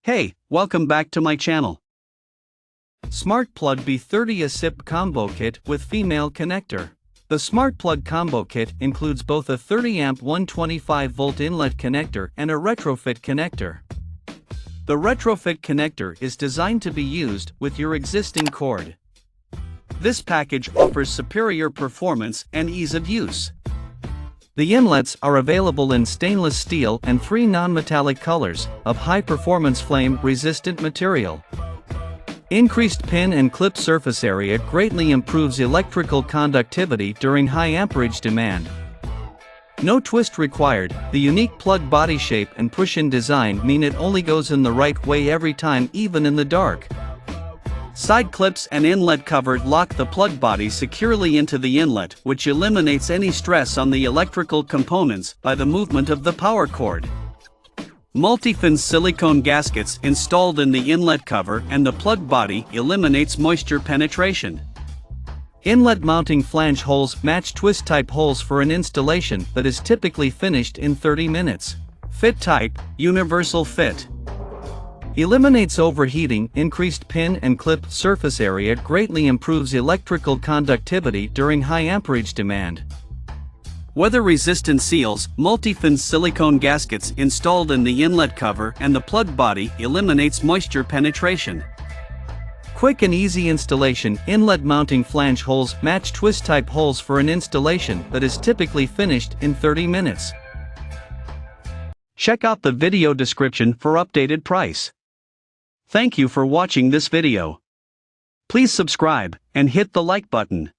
Hey, welcome back to my channel. SmartPlug B30ASSYPB Combo Kit with Female Connector. The SmartPlug Combo Kit includes both a 30A 125V inlet connector and a retrofit connector. The retrofit connector is designed to be used with your existing cord. This package offers superior performance and ease of use. The inlets are available in stainless steel and 3 non-metallic colors, of high-performance flame-resistant material. Increased pin and clip surface area greatly improves electrical conductivity during high amperage demand. No twist required. The unique plug body shape and push-in design mean it only goes in the right way every time, even in the dark. Side clips and inlet cover lock the plug body securely into the inlet, which eliminates any stress on the electrical components by the movement of the power cord. Multi-fin silicone gaskets installed in the inlet cover and the plug body eliminates moisture penetration. Inlet mounting flange holes match twist-type holes for an installation that is typically finished in 30 minutes. Fit type: universal fit. Eliminates overheating. Increased pin and clip surface area greatly improves electrical conductivity during high amperage demand. Weather-resistant seals. Multi-fin silicone gaskets installed in the inlet cover and the plug body eliminates moisture penetration. Quick and easy installation. Inlet mounting flange holes match twist-type holes for an installation that is typically finished in 30 minutes. Check out the video description for updated price. Thank you for watching this video. Please subscribe and hit the like button.